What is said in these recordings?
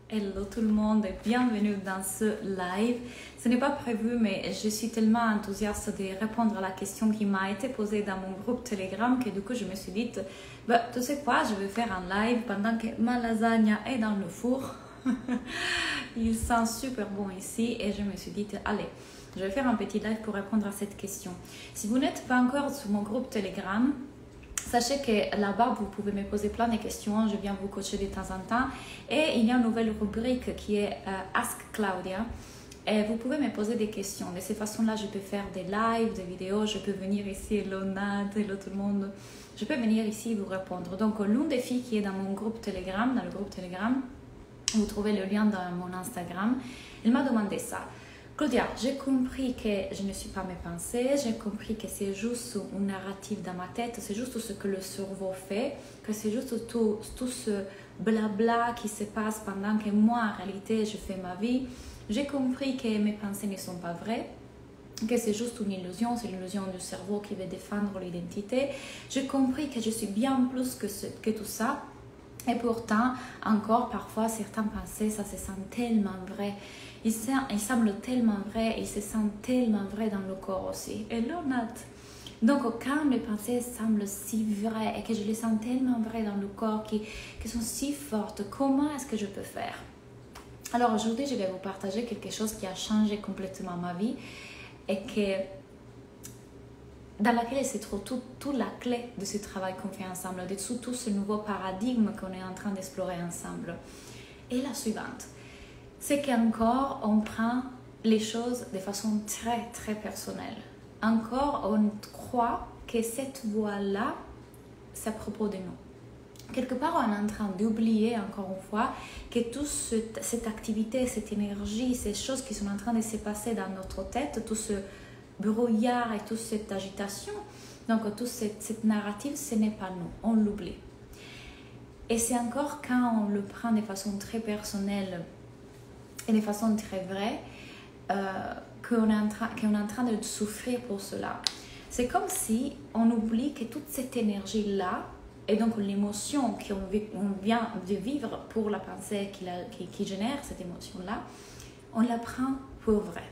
Hello tout le monde et bienvenue dans ce live. Ce n'est pas prévu mais je suis tellement enthousiaste de répondre à la question qui m'a été posée dans mon groupe Telegram que du coup je me suis dit, bah, tu sais quoi, je vais faire un live pendant que ma lasagne est dans le four. Il sent super bon ici et je me suis dit, allez, je vais faire un petit live pour répondre à cette question. Si vous n'êtes pas encore sur mon groupe Telegram, sachez que là-bas, vous pouvez me poser plein de questions, je viens vous coacher de temps en temps. Et il y a une nouvelle rubrique qui est Ask Claudia. Et vous pouvez me poser des questions. De cette façon-là, je peux faire des lives, des vidéos, je peux venir ici, hello Nat, hello tout le monde. Je peux venir ici et vous répondre. Donc, l'une des filles qui est dans mon groupe Telegram, dans le groupe Telegram, vous trouvez le lien dans mon Instagram, elle m'a demandé ça. Claudia, j'ai compris que je ne suis pas mes pensées, j'ai compris que c'est juste une narrative dans ma tête, c'est juste ce que le cerveau fait, que c'est juste tout ce blabla qui se passe pendant que moi, en réalité, je fais ma vie. J'ai compris que mes pensées ne sont pas vraies, que c'est juste une illusion, c'est l'illusion du cerveau qui veut défendre l'identité. J'ai compris que je suis bien plus que tout ça. Et pourtant, encore parfois, certaines pensées, ça se sent tellement vrai. Il semble tellement vrai, il se sent tellement vrai dans le corps aussi. Et là, Nat. Donc, quand mes pensées semblent si vraies et que je les sens tellement vraies dans le corps, qui sont si fortes, comment est-ce que je peux faire? Alors, aujourd'hui, je vais vous partager quelque chose qui a changé complètement ma vie et dans laquelle se trouve toute la clé de ce travail qu'on fait ensemble, de tout ce nouveau paradigme qu'on est en train d'explorer ensemble. Et la suivante, c'est qu'encore on prend les choses de façon très très personnelle. Encore on croit que cette voie-là, c'est à propos de nous. Quelque part, on est en train d'oublier encore une fois que toute cette activité, cette énergie, ces choses qui sont en train de se passer dans notre tête, tout ce brouillard et toute cette agitation, donc toute cette narrative, ce n'est pas nous, on l'oublie. Et c'est encore quand on le prend de façon très personnelle et de façon très vraie qu'on est en train de souffrir pour cela. C'est comme si on oublie que toute cette énergie-là, et donc l'émotion qu'on vient de vivre pour la pensée qui génère cette émotion-là, on la prend pour vrai.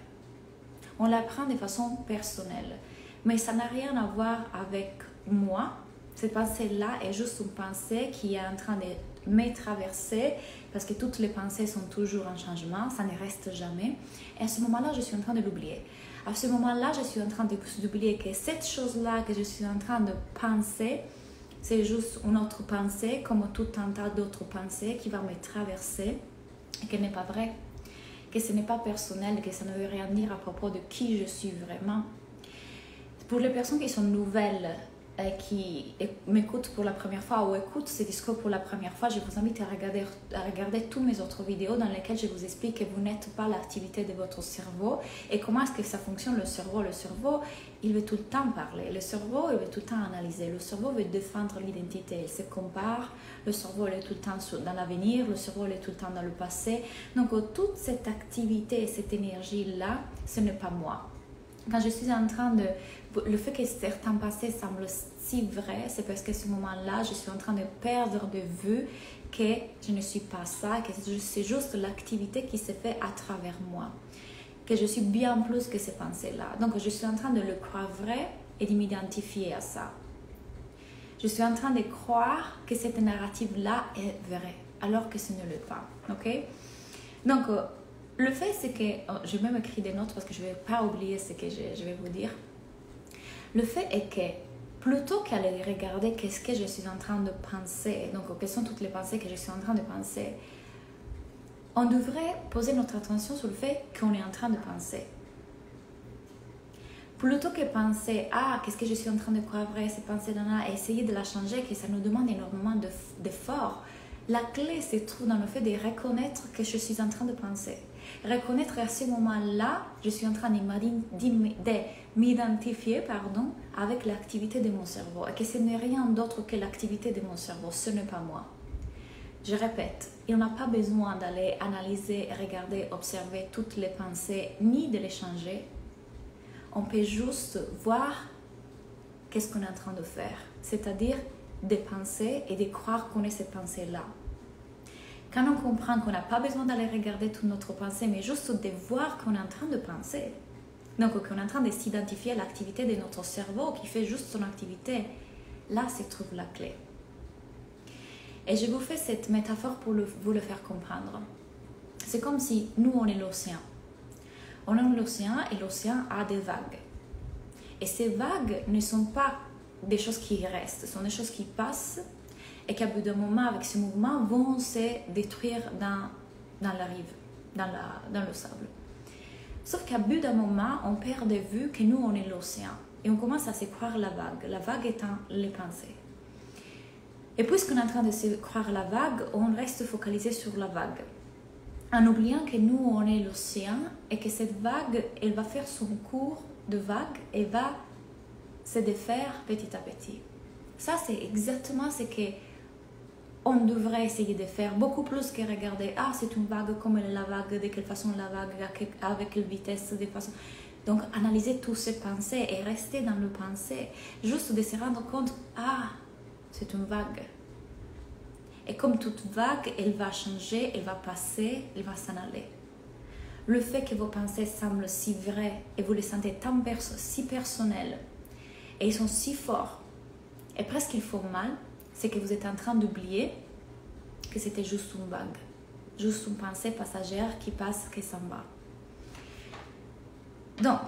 On la prend de façon personnelle. Mais ça n'a rien à voir avec moi. Cette pensée-là est juste une pensée qui est en train de me traverser parce que toutes les pensées sont toujours en changement, ça ne reste jamais. Et à ce moment-là, je suis en train de l'oublier. À ce moment-là, je suis en train d'oublier que cette chose-là que je suis en train de penser, c'est juste une autre pensée, comme tout un tas d'autres pensées qui va me traverser et qui n'est pas vraie. Que ce n'est pas personnel, que ça ne veut rien dire à propos de qui je suis vraiment. Pour les personnes qui sont nouvelles, qui m'écoutent pour la première fois ou écoutent ces discours pour la première fois, je vous invite à regarder toutes mes autres vidéos dans lesquelles je vous explique que vous n'êtes pas l'activité de votre cerveau et comment est-ce que ça fonctionne le cerveau. Le cerveau, il veut tout le temps parler. Le cerveau, il veut tout le temps analyser. Le cerveau veut défendre l'identité. Il se compare. Le cerveau, il est tout le temps dans l'avenir. Le cerveau, il est tout le temps dans le passé. Donc, toute cette activité, cette énergie-là, ce n'est pas moi. Quand je suis en train de... Le fait que certains passés semblent si vrais, c'est parce qu'à ce moment-là, je suis en train de perdre de vue que je ne suis pas ça, que c'est juste l'activité qui se fait à travers moi. Que je suis bien plus que ces pensées-là. Donc, je suis en train de le croire vrai et de m'identifier à ça. Je suis en train de croire que cette narrative-là est vraie, alors que ce ne l'est pas. Ok? Donc, le fait, c'est que... je vais même écrire des notes parce que je ne vais pas oublier ce que je vais vous dire. Le fait est que, plutôt qu'aller regarder qu'est-ce que je suis en train de penser, donc quelles sont toutes les pensées que je suis en train de penser, on devrait poser notre attention sur le fait qu'on est en train de penser. Plutôt que penser, qu'est-ce que je suis en train de croire vrai, ces pensées-là, et essayer de la changer, que ça nous demande énormément d'efforts. La clé se trouve dans le fait de reconnaître que je suis en train de penser. Reconnaître à ce moment-là, je suis en train de m'identifier avec l'activité de mon cerveau. Et que ce n'est rien d'autre que l'activité de mon cerveau, ce n'est pas moi. Je répète, il n'y a pas besoin d'aller analyser, regarder, observer toutes les pensées, ni de les changer. On peut juste voir qu'est-ce qu'on est en train de faire, c'est-à-dire de penser et de croire qu'on est cette pensée-là. Quand on comprend qu'on n'a pas besoin d'aller regarder toute notre pensée, mais juste de voir qu'on est en train de penser. Donc, qu'on est en train de s'identifier à l'activité de notre cerveau qui fait juste son activité. Là se trouve la clé. Et je vous fais cette métaphore pour vous le faire comprendre. C'est comme si nous, on est l'océan. On est l'océan et l'océan a des vagues. Et ces vagues ne sont pas des choses qui restent, ce sont des choses qui passent et qu'à bout d'un moment, avec ce mouvement, vont se détruire dans la rive, dans le sable. Sauf qu'à bout d'un moment, on perd de vue que nous, on est l'océan. Et on commence à se croire la vague étant les pensées. Et puisqu'on est en train de se croire la vague, on reste focalisé sur la vague. En oubliant que nous, on est l'océan et que cette vague, elle va faire son cours de vague et va se défaire petit à petit. Ça, c'est exactement ce qu'on devrait essayer de faire, beaucoup plus que regarder, ah, c'est une vague, comme elle est la vague, de quelle façon la vague, avec quelle vitesse, de façon... Donc, analyser toutes ces pensées et rester dans le pensée, juste de se rendre compte, ah, c'est une vague. Et comme toute vague, elle va changer, elle va passer, elle va s'en aller. Le fait que vos pensées semblent si vraies et vous les sentez si personnelles et ils sont si forts et presque ils font mal, c'est que vous êtes en train d'oublier que c'était juste une vague, juste une pensée passagère qui passe, qui s'en va. Donc,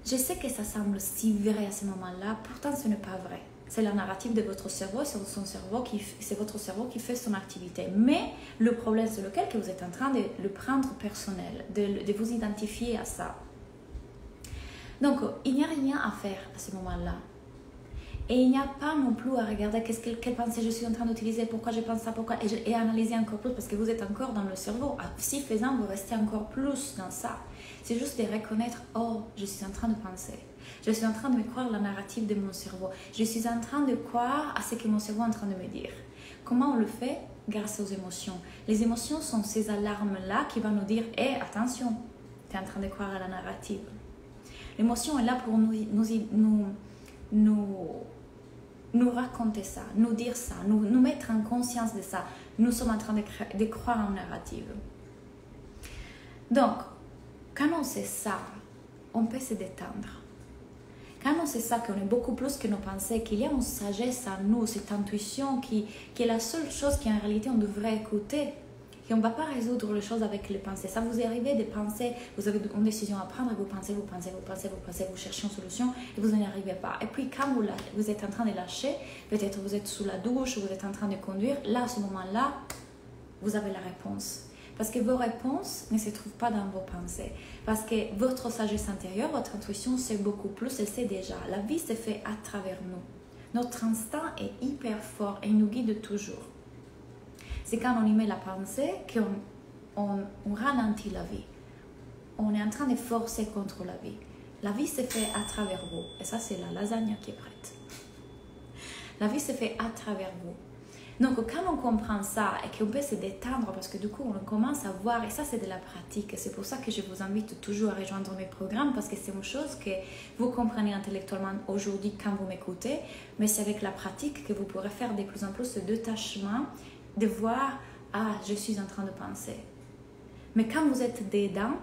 je sais que ça semble si vrai à ce moment-là, pourtant ce n'est pas vrai. C'est la narrative de votre cerveau, c'est votre cerveau qui fait son activité. Mais le problème, c'est lequel que vous êtes en train de le prendre personnel, de vous identifier à ça. Donc, il n'y a rien à faire à ce moment-là. Et il n'y a pas non plus à regarder quelle pensée je suis en train d'utiliser, pourquoi je pense ça, pourquoi, et analyser encore plus, parce que vous êtes encore dans le cerveau. Si faisant, vous restez encore plus dans ça. C'est juste de reconnaître, oh, je suis en train de penser. Je suis en train de me croire la narrative de mon cerveau. Je suis en train de croire à ce que mon cerveau est en train de me dire. Comment on le fait? Grâce aux émotions. Les émotions sont ces alarmes-là qui vont nous dire, hé, attention, tu es en train de croire à la narrative. L'émotion est là pour nous raconter ça, nous dire ça, nous mettre en conscience de ça. Nous sommes en train de croire en narrative. Donc, quand on sait ça, on peut se détendre. Quand on sait ça, qu'on est beaucoup plus que nos pensées, qu'il y a une sagesse en nous, cette intuition qui est la seule chose qu'en réalité on devrait écouter, et on ne va pas résoudre les choses avec les pensées. Ça vous est arrivé de penser, vous avez une décision à prendre, et vous pensez, vous cherchez une solution et vous n'y arrivez pas. Et puis quand vous êtes en train de lâcher, peut-être vous êtes sous la douche, vous êtes en train de conduire, là, à ce moment-là, vous avez la réponse. Parce que vos réponses ne se trouvent pas dans vos pensées. Parce que votre sagesse intérieure, votre intuition, c'est beaucoup plus, elle sait déjà. La vie se fait à travers nous. Notre instinct est hyper fort et il nous guide toujours. C'est quand on y met la pensée qu'on ralentit la vie. On est en train de forcer contre la vie. La vie se fait à travers vous. Et ça, c'est la lasagne qui est prête. La vie se fait à travers vous. Donc, quand on comprend ça et qu'on peut se détendre, parce que du coup, on commence à voir, et ça, c'est de la pratique. C'est pour ça que je vous invite toujours à rejoindre mes programmes, parce que c'est une chose que vous comprenez intellectuellement aujourd'hui quand vous m'écoutez, mais c'est avec la pratique que vous pourrez faire de plus en plus ce détachement, de voir, ah, je suis en train de penser. Mais quand vous êtes dedans,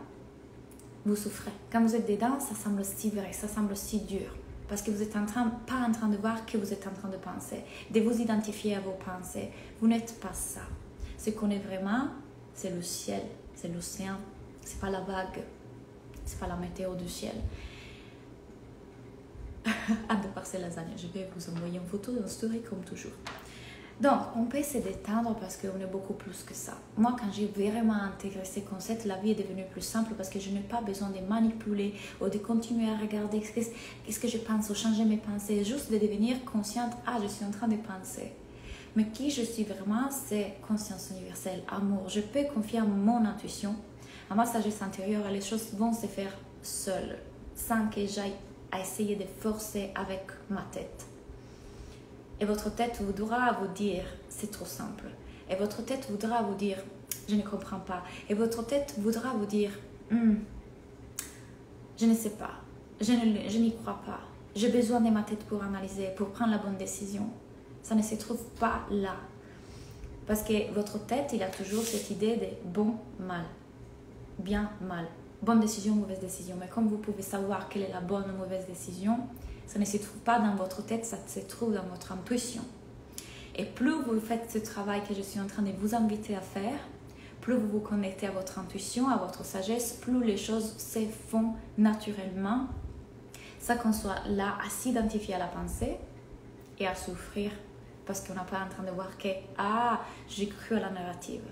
vous souffrez. Quand vous êtes dedans, ça semble si vrai, ça semble si dur. Parce que vous n'êtes pas en train de voir que vous êtes en train de penser, de vous identifier à vos pensées. Vous n'êtes pas ça. Ce qu'on est vraiment, c'est le ciel, c'est l'océan. Ce n'est pas la vague, ce n'est pas la météo du ciel. Hâte de voir ces lasagnes. Je vais vous envoyer une photo d'une story comme toujours. Donc, on peut se détendre parce qu'on est beaucoup plus que ça. Moi, quand j'ai vraiment intégré ces concepts, la vie est devenue plus simple parce que je n'ai pas besoin de manipuler ou de continuer à regarder qu'est-ce que je pense ou changer mes pensées. Juste de devenir consciente, ah, je suis en train de penser. Mais qui je suis vraiment, c'est conscience universelle, amour. Je peux confier à mon intuition, à ma sagesse intérieure, et les choses vont se faire seules, sans que j'aille à essayer de forcer avec ma tête. Et votre tête voudra vous dire, c'est trop simple. Et votre tête voudra vous dire, je ne comprends pas. Et votre tête voudra vous dire, je ne sais pas, je n'y crois pas. J'ai besoin de ma tête pour analyser, pour prendre la bonne décision. Ça ne se trouve pas là. Parce que votre tête, il a toujours cette idée de bon, mal, bien, mal, bonne décision, mauvaise décision. Mais comme vous pouvez savoir quelle est la bonne ou mauvaise décision, ça ne se trouve pas dans votre tête, ça se trouve dans votre intuition. Et plus vous faites ce travail que je suis en train de vous inviter à faire, plus vous vous connectez à votre intuition, à votre sagesse, plus les choses se font naturellement, sans qu'on soit là à s'identifier à la pensée et à souffrir parce qu'on n'est pas en train de voir que « Ah, j'ai cru à la narrative.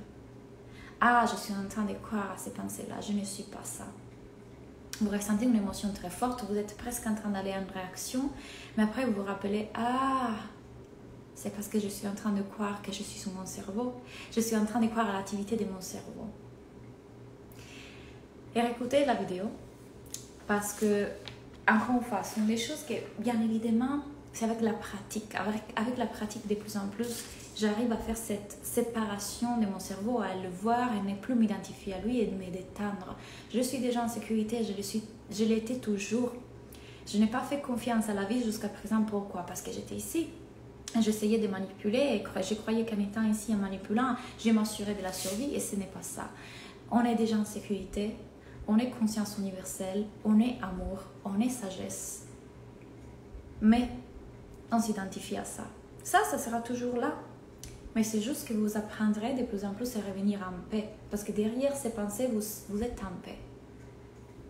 Ah, je suis en train de croire à ces pensées-là, je ne suis pas ça. » Vous ressentez une émotion très forte, vous êtes presque en train d'aller en réaction, mais après vous vous rappelez « Ah, c'est parce que je suis en train de croire que je suis sur mon cerveau. Je suis en train de croire à l'activité de mon cerveau. » Et réécoutez la vidéo parce que, encore une fois, ce sont des choses que, bien évidemment, c'est avec la pratique. Avec la pratique de plus en plus, j'arrive à faire cette séparation de mon cerveau, à le voir et ne plus m'identifier à lui et me détendre. Je suis déjà en sécurité, je l'étais toujours. Je n'ai pas fait confiance à la vie jusqu'à présent. Pourquoi? Parce que j'étais ici. J'essayais de manipuler et je croyais qu'en étant ici en manipulant, je m'assurais de la survie et ce n'est pas ça. On est déjà en sécurité, on est conscience universelle, on est amour, on est sagesse. Mais on s'identifie à ça. Ça sera toujours là. Mais c'est juste que vous apprendrez de plus en plus à revenir en paix. Parce que derrière ces pensées, vous êtes en paix.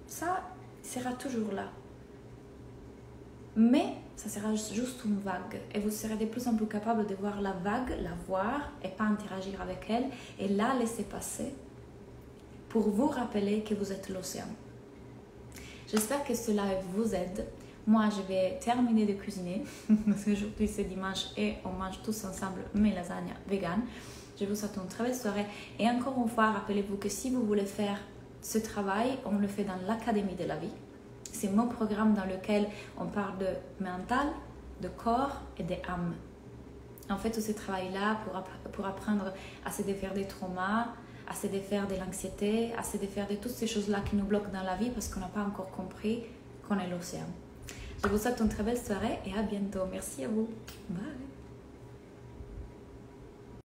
Ça sera toujours là. Mais ça sera juste une vague. Et vous serez de plus en plus capable de voir la vague, la voir et pas interagir avec elle. Et la laisser passer pour vous rappeler que vous êtes l'océan. J'espère que cela vous aide. Moi, je vais terminer de cuisiner. Parce qu'aujourd'hui, c'est dimanche et on mange tous ensemble mes lasagnes véganes. Je vous souhaite une très belle soirée. Et encore une fois, rappelez-vous que si vous voulez faire ce travail, on le fait dans l'Académie de la vie. C'est mon programme dans lequel on parle de mental, de corps et d'âme. En fait, tout ce travail-là pour apprendre à se défaire des traumas, à se défaire de l'anxiété, à se défaire de toutes ces choses-là qui nous bloquent dans la vie parce qu'on n'a pas encore compris qu'on est l'océan. Je vous souhaite une très belle soirée et à bientôt. Merci à vous. Bye.